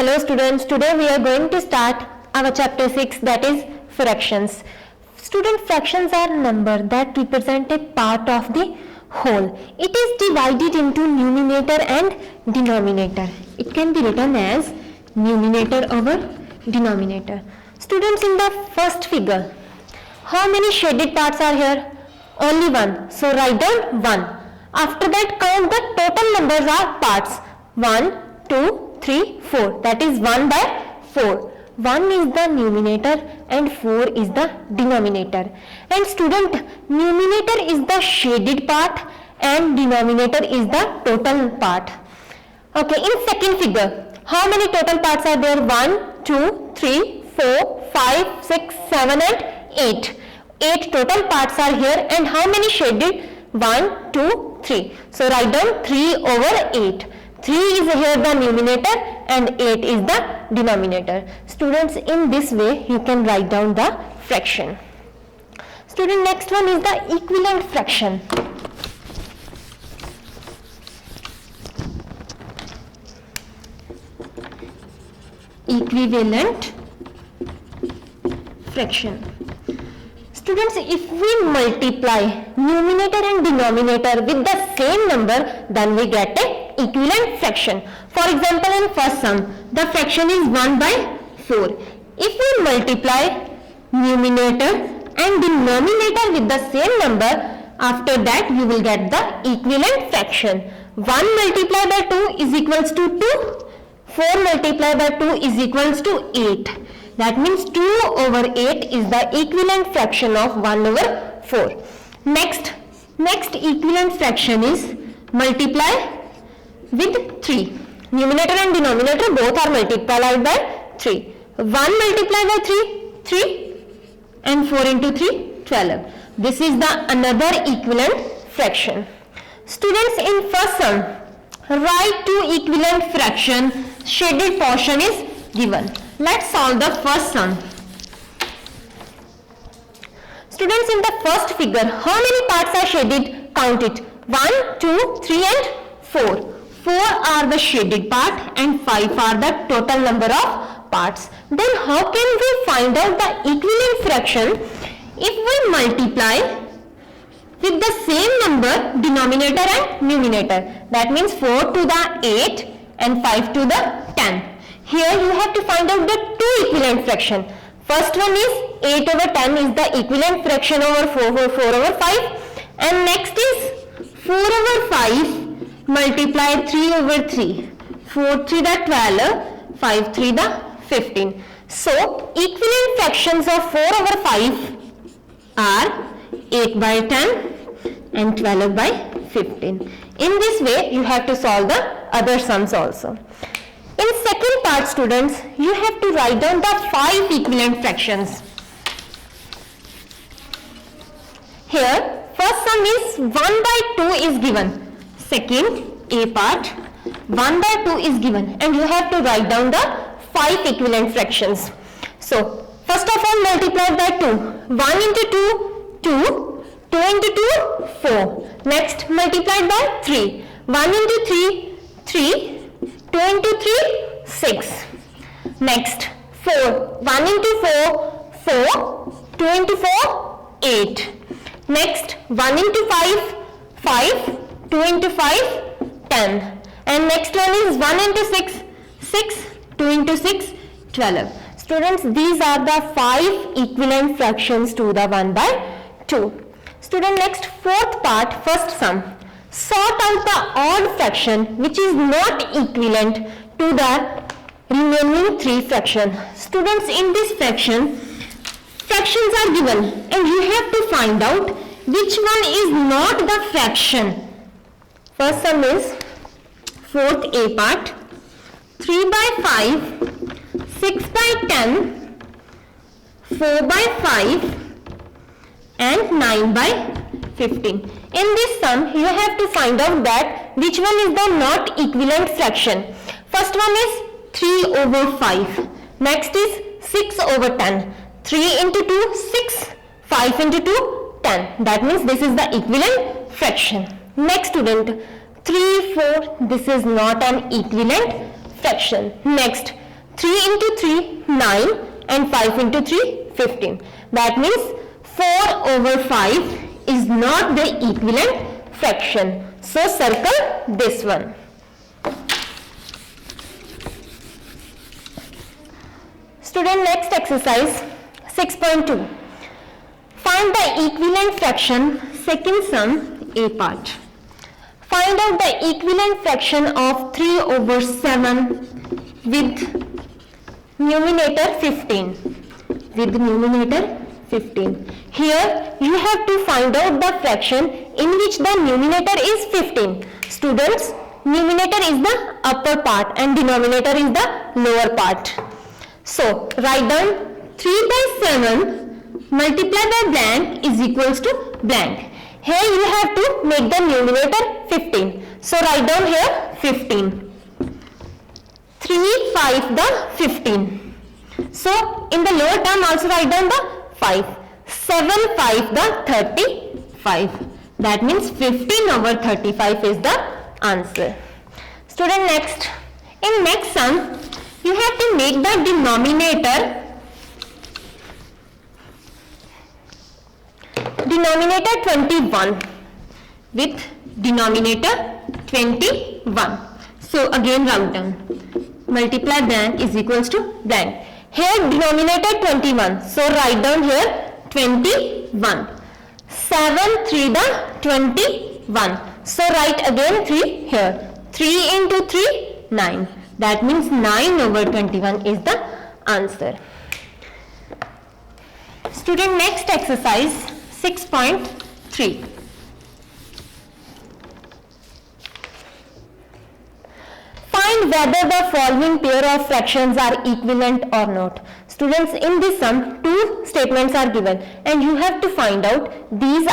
Hello students, today we are going to start our chapter 6, that is fractions. Student, fractions are number that represent a part of the whole. It is divided into numerator and denominator. It can be written as numerator over denominator. Students, in the first figure, how many shaded parts are here? Only one. So write down 1. After that, count the total numbers of parts. 1, 2, 3, 4. That is 1 by 4. 1 is the numerator and 4 is the denominator. And student, numerator is the shaded part and denominator is the total part. Okay, in second figure, how many total parts are there? 1, 2, 3, 4, 5, 6, 7 and 8. 8 total parts are here, and how many shaded? 1, 2, 3. So write down 3 over 8. 3 is here the numerator and 8 is the denominator. Students, in this way you can write down the fraction. Student, next one is the equivalent fraction. Equivalent fraction. Students, if we multiply numerator and denominator with the same number, then we get a equivalent fraction. For example, in first sum, the fraction is 1 by 4. If we multiply numerator and denominator with the same number, after that you will get the equivalent fraction. 1 multiplied by 2 is equals to 2. 4 multiplied by 2 is equals to 8. That means 2 over 8 is the equivalent fraction of 1 over 4. Next equivalent fraction is multiply with 3. Numerator and denominator both are multiplied by 3. 1 multiplied by 3, 3 and 4 into 3, 12. This is the another equivalent fraction. Students, in first sum, write two equivalent fraction. Shaded portion is given. Let's solve the first sum. Students, in the first figure, how many parts are shaded? Count it. 1, 2, 3 and 4. 4 are the shaded part and 5 are the total number of parts. Then how can we find out the equivalent fraction? If we multiply with the same number denominator and numerator. That means 4 to the 8 and 5 to the 10. Here you have to find out the two equivalent fraction. First one is 8 over 10 is the equivalent fraction over 4 over 5. And next is 4 over 5 multiply 3 over 3. 4 3 the 12, 5 3 the 15. So equivalent fractions of 4 over 5 are 8 by 10 and 12 by 15. In this way you have to solve the other sums also. In second part, students, you have to write down the 5 equivalent fractions. Here, first sum is 1 by 2 is given. Second, A part, 1 by 2 is given. And you have to write down the 5 equivalent fractions. So, first of all, multiply by 2. 1 into 2, 2. 2 into 2, 4. Next, multiplied by 3. 1 into 3, 3. 2 into 3, 6. Next, 4. 1 into 4, 4. 2 into 4, 8. Next, 1 into 5, 5. 2 into 5, 10. And next one is 1 into 6, 6. 2 into 6, 12. Students, these are the 5 equivalent fractions to the 1 by 2. Student, next fourth part, first sum. Sort out the odd fraction which is not equivalent to the remaining 3 fractions. Students, in this fraction, fractions are given and you have to find out which one is not the fraction. First sum is fourth A part, 3 by 5, 6 by 10, 4 by 5 and 9 by 15. In this sum, you have to find out that which one is the not equivalent fraction. First one is 3 over 5. Next is 6 over 10. 3 into 2, 6. 5 into 2, 10. That means this is the equivalent fraction. Next student, 3, 4. This is not an equivalent fraction. Next, 3 into 3, 9, and 5 into 3, 15. That means 4 over 5 is not the equivalent fraction. So circle this one. Student, next exercise 6.2. Find the equivalent fraction, second sum, A part. Find out the equivalent fraction of 3 over 7 with numerator 15. With numerator 15. Here you have to find out the fraction in which the numerator is 15. Students, numerator is the upper part and denominator is the lower part. So write down 3 by 7 multiplied by blank is equals to blank. Here you have to make the numerator 15. So write down here 15. 3 5 the 15. So in the lower term also write down the 5. 7 5 the 35. That means 15 over 35 is the answer. Student, next. In next sum, you have to make the denominator 21 with denominator 21. So again write down. Multiply blank is equals to blank. Here denominator 21. So write down here 21. 7 3 the 21. So write again 3 here. 3 into 3, 9. That means 9 over 21 is the answer. Student, next exercise 6.3. Find whether the following pair of fractions are equivalent or not. Students, in this sum, two statements are given and you have to find out these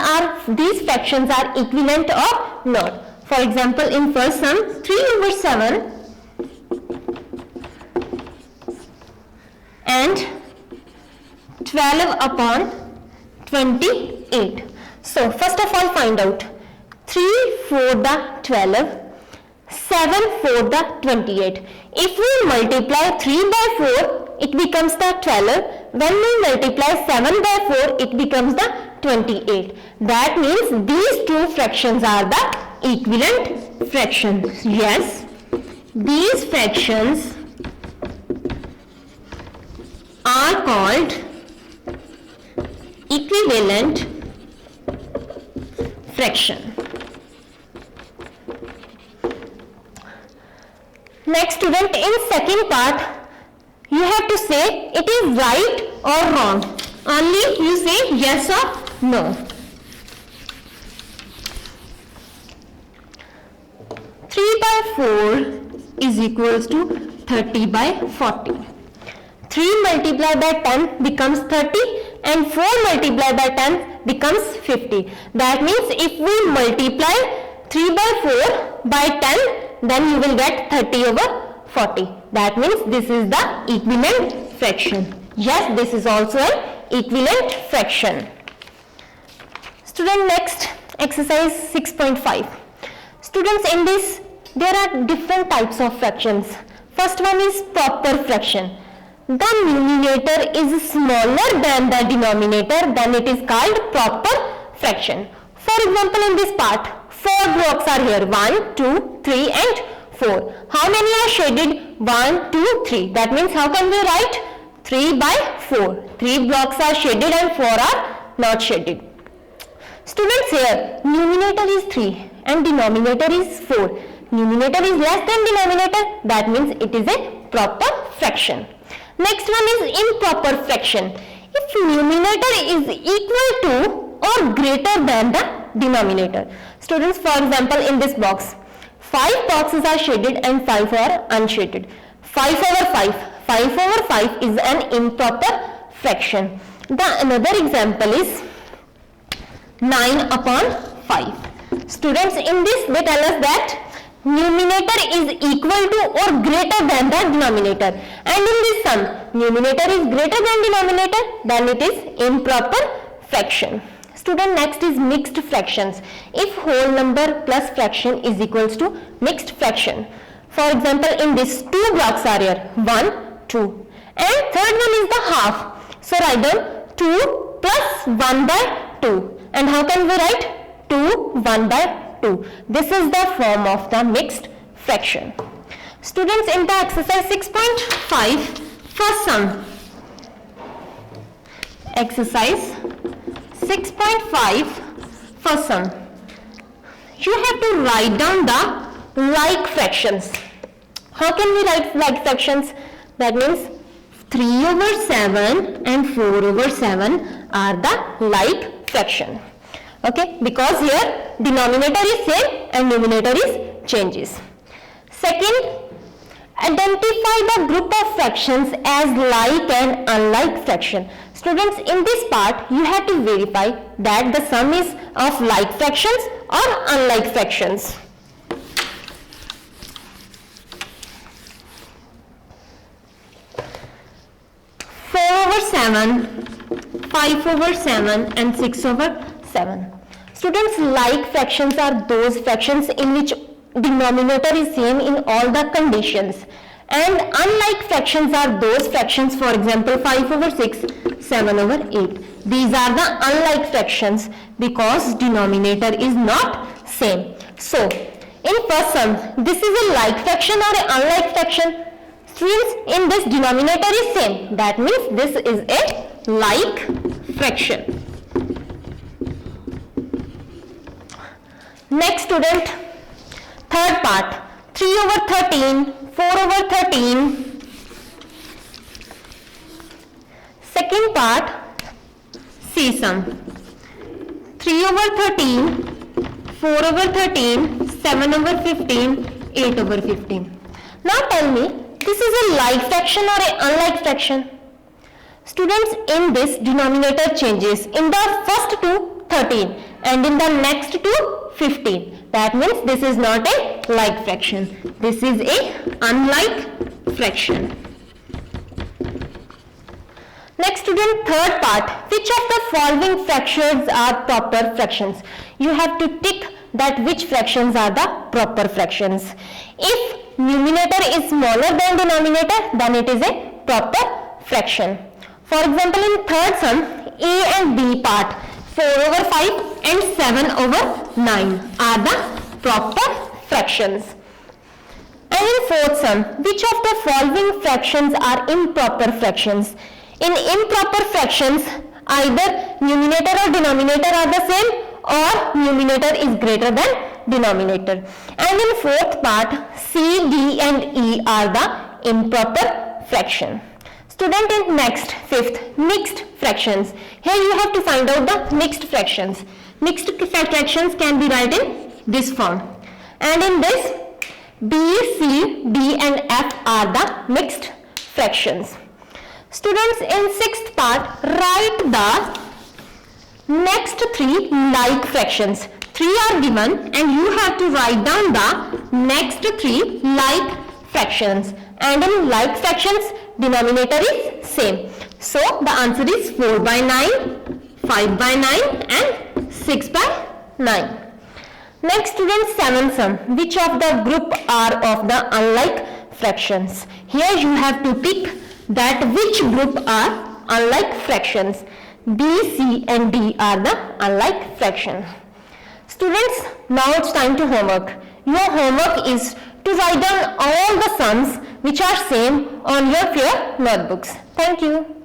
fractions are equivalent or not. For example, in first sum, 3 over 7 and 12 upon 28. So first of all find out 3 4 the 12, 7 4 the 28. If we multiply 3 by 4, it becomes the 12. When we multiply 7 by 4, it becomes the 28. That means these two fractions are the equivalent fractions. Yes, these fractions are called equivalent fraction. Next, student, in second part, you have to say it is right or wrong. Only you say yes or no. 3 by 4 is equals to 30 by 40. 3 multiplied by 10 becomes 30 and 4 multiplied by 10 becomes 50. That means if we multiply 3 by 4 by 10, then you will get 30 over 40. That means this is the equivalent fraction. Yes, this is also an equivalent fraction. Student, next exercise 6.5. Students, in this there are different types of fractions. First one is proper fraction. The numerator is smaller than the denominator, then it is called proper fraction. For example, in this part, 4 blocks are here, 1, 2, 3 and 4. How many are shaded? 1, 2, 3. That means how can we write? 3 by 4. 3 blocks are shaded and 4 are not shaded. Students, here numerator is 3 and denominator is 4. Numerator is less than denominator, that means it is a proper fraction. Next one is improper fraction. If numerator is equal to or greater than the denominator. Students, for example, in this box, 5 boxes are shaded and 5 are unshaded. 5 over 5. 5 over 5 is an improper fraction. The another example is 9 upon 5. Students, in this they tell us that numerator is equal to or greater than the denominator, and in this sum numerator is greater than denominator, then it is improper fraction. Student, next is mixed fractions. If whole number plus fraction is equals to mixed fraction. For example, in this 2 blocks are here, 1, 2. And third one is the half. So write down 2 plus 1 by 2. And how can we write? 2, 1 by 2. This is the form of the mixed fraction. Students, in the exercise 6.5, first sum. Exercise 6.5, first sum. You have to write down the like fractions. How can we write like fractions? That means 3 over 7 and 4 over 7 are the like fraction. Okay, because here denominator is same and numerator is changes. Second, identify the group of fractions as like and unlike fraction. Students, in this part you have to verify that the sum is of like fractions or unlike fractions. Over 7, 5 over 7 and 6 over 7. Students, like fractions are those fractions in which denominator is same in all the conditions, and unlike fractions are those fractions, for example 5 over 6, 7 over 8. These are the unlike fractions because denominator is not same. So in first sum, this is a like fraction or an unlike fraction? Students, in this denominator is same, that means this is a like fraction. Next student, third part, 3 over 13, 4 over 13. Second part, C sum. 3 over 13, 4 over 13, 7 over 15, 8 over 15. Now tell me, this is a like fraction or an unlike fraction? Students, in this denominator changes. In the first two, 13 and in the next two, 15. That means this is not a like fraction. This is a unlike fraction. Next student, third part. Which of the following fractions are proper fractions? You have to tick that which fractions are the proper fractions. If numerator is smaller than denominator, then it is a proper fraction. For example, in third sum, A and B part, 4 over 5 and 7 over 9 are the proper fractions. And in fourth sum, which of the following fractions are improper fractions? In improper fractions, either numerator or denominator are the same, or numerator is greater than denominator. And in fourth part, C, D and E are the improper fraction. Student, in next, fifth, mixed fractions. Here you have to find out the mixed fractions. Mixed fractions can be written in this form. And in this, B, C, D and F are the mixed fractions. Students, in sixth part, write the next three like fractions. 3 are given and you have to write down the next 3 like fractions. And in like fractions, denominator is same. So the answer is 4 by 9, 5 by 9 and 6 by 9. Next student, seventh sum. Which of the group are of the unlike fractions? Here you have to tick that which group are unlike fractions. B, C and D are the unlike fraction. Students, now it's time to homework. Your homework is to write down all the sums which are same on your notebooks. Thank you.